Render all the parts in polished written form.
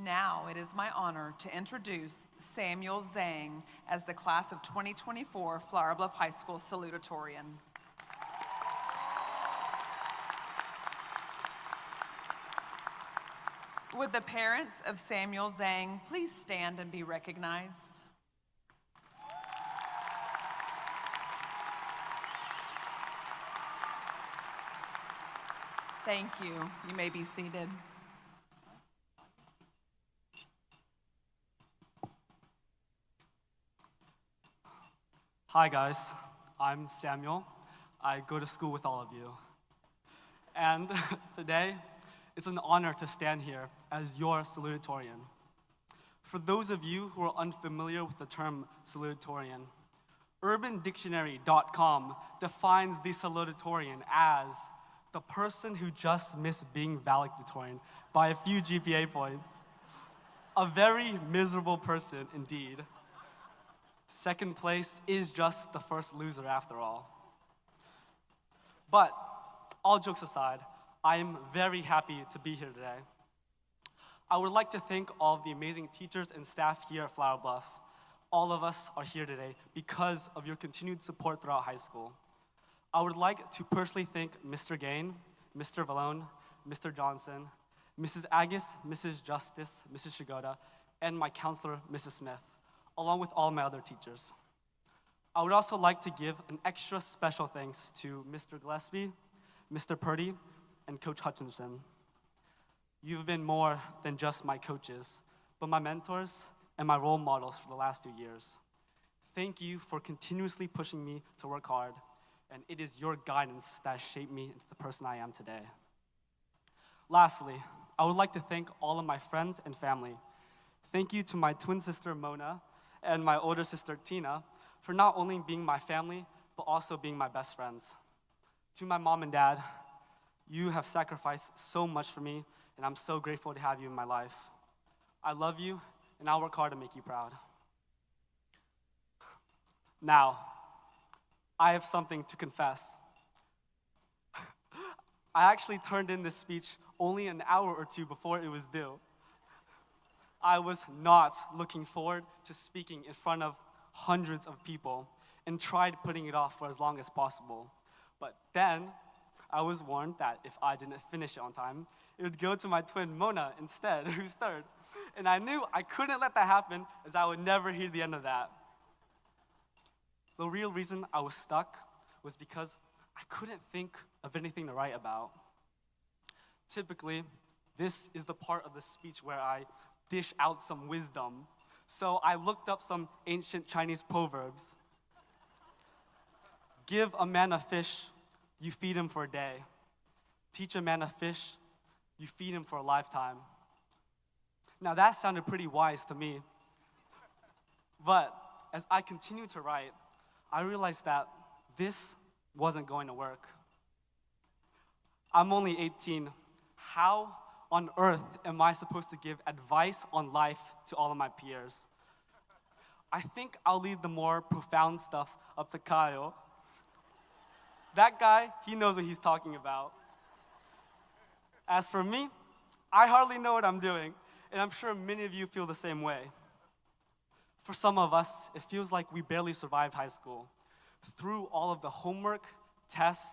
Now it is my honor to introduce Samuel Zhang as the class of 2024 Flour Bluff High School salutatorian. Would the parents of Samuel Zhang please stand and be recognized? Thank you. You may be seated. Hi guys, I'm Samuel. I go to school with all of you. And today, it's an honor to stand here as your salutatorian. For those of you who are unfamiliar with the term salutatorian, UrbanDictionary.com defines the salutatorian as the person who just missed being valedictorian by a few GPA points. A very miserable person indeed. Second place is just the first loser after all. But all jokes aside, I am very happy to be here today. I would like to thank all of the amazing teachers and staff here at Flour Bluff. All of us are here today because of your continued support throughout high school. I would like to personally thank Mr. Gain, Mr. Vallone, Mr. Johnson, Mrs. Agus, Mrs. Justice, Mrs. Shigoda, and my counselor, Mrs. Smith, along with all my other teachers. I would also like to give an extra special thanks to Mr. Gillespie, Mr. Purdy, and Coach Hutchinson. You've been more than just my coaches, but my mentors and my role models for the last few years. Thank you for continuously pushing me to work hard, and it is your guidance that shaped me into the person I am today. Lastly, I would like to thank all of my friends and family. Thank you to my twin sister, Mona, and my older sister, Tina, for not only being my family, but also being my best friends. To my mom and dad, you have sacrificed so much for me, and I'm so grateful to have you in my life. I love you, and I'll work hard to make you proud. Now, I have something to confess. I actually turned in this speech only an hour or two before it was due. I was not looking forward to speaking in front of hundreds of people and tried putting it off for as long as possible. But then I was warned that if I didn't finish it on time, it would go to my twin Mona instead, who's third. And I knew I couldn't let that happen, as I would never hear the end of that. The real reason I was stuck was because I couldn't think of anything to write about. Typically, this is the part of the speech where I dish out some wisdom. So I looked up some ancient Chinese proverbs. Give a man a fish, you feed him for a day. Teach a man a fish, you feed him for a lifetime. Now that sounded pretty wise to me. But as I continued to write, I realized that this wasn't going to work. I'm only 18. How on earth am I supposed to give advice on life to all of my peers? I think I'll leave the more profound stuff up to Kyle. That guy, he knows what he's talking about. As for me, I hardly know what I'm doing, and I'm sure many of you feel the same way. For some of us, it feels like we barely survived high school. Through all of the homework, tests,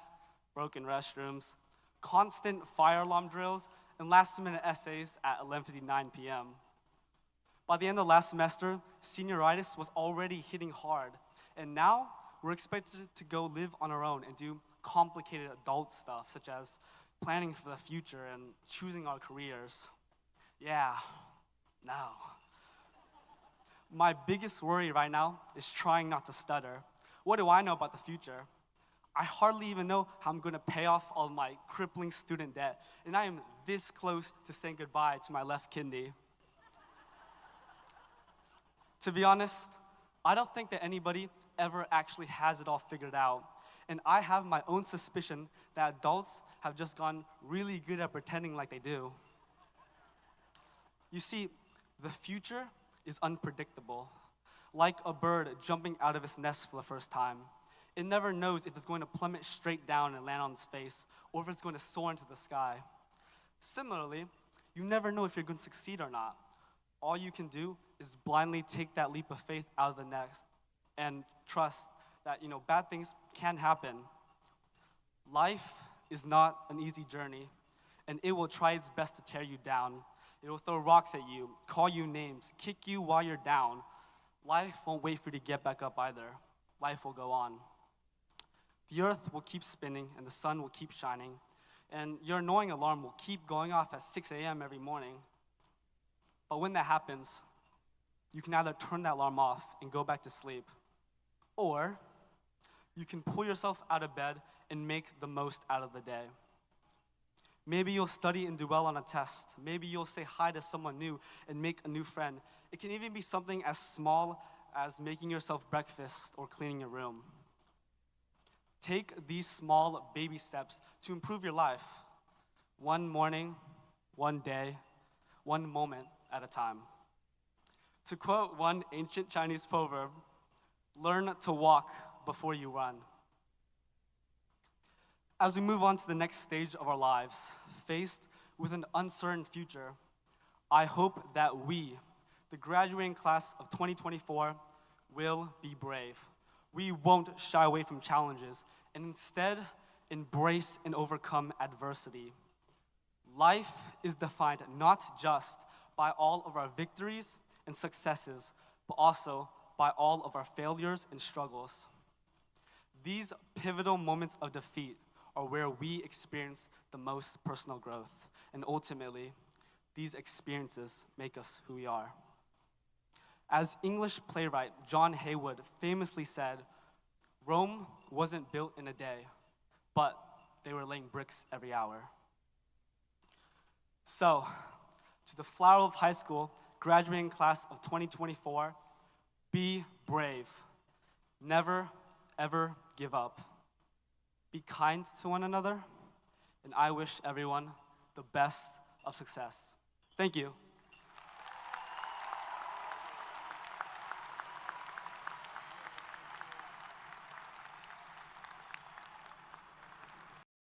broken restrooms, constant fire alarm drills, and last-minute essays at 11:59 p.m. By the end of last semester, senioritis was already hitting hard, and now we're expected to go live on our own and do complicated adult stuff, such as planning for the future and choosing our careers. Yeah, no. My biggest worry right now is trying not to stutter. What do I know about the future? I hardly even know how I'm going to pay off all my crippling student debt, and I am this close to saying goodbye to my left kidney. To be honest, I don't think that anybody ever actually has it all figured out, and I have my own suspicion that adults have just gotten really good at pretending like they do. You see, the future is unpredictable, like a bird jumping out of its nest for the first time. It never knows if it's going to plummet straight down and land on its face, or if it's going to soar into the sky. Similarly, you never know if you're going to succeed or not, All you can do is blindly take that leap of faith out of the next and trust that, bad things can happen. Life is not an easy journey, and it will try its best to tear you down. It will throw rocks at you, call you names, kick you while you're down. Life won't wait for you to get back up either. Life will go on. The earth will keep spinning, and the sun will keep shining, and your annoying alarm will keep going off at 6 a.m. every morning. But when that happens, you can either turn that alarm off and go back to sleep, or you can pull yourself out of bed and make the most out of the day. Maybe you'll study and do well on a test. Maybe you'll say hi to someone new and make a new friend. It can even be something as small as making yourself breakfast or cleaning your room. Take these small baby steps to improve your life. One morning, one day, one moment at a time. To quote one ancient Chinese proverb, learn to walk before you run. As we move on to the next stage of our lives, faced with an uncertain future, I hope that we, the graduating class of 2024, will be brave. We won't shy away from challenges, and instead embrace and overcome adversity. Life is defined not just by all of our victories and successes, but also by all of our failures and struggles. These pivotal moments of defeat are where we experience the most personal growth, and ultimately, these experiences make us who we are. As English playwright John Haywood famously said, Rome wasn't built in a day, but they were laying bricks every hour. So, to the Flour Bluff High School graduating class of 2024, be brave. Never, ever give up. Be kind to one another, and I wish everyone the best of success. Thank you.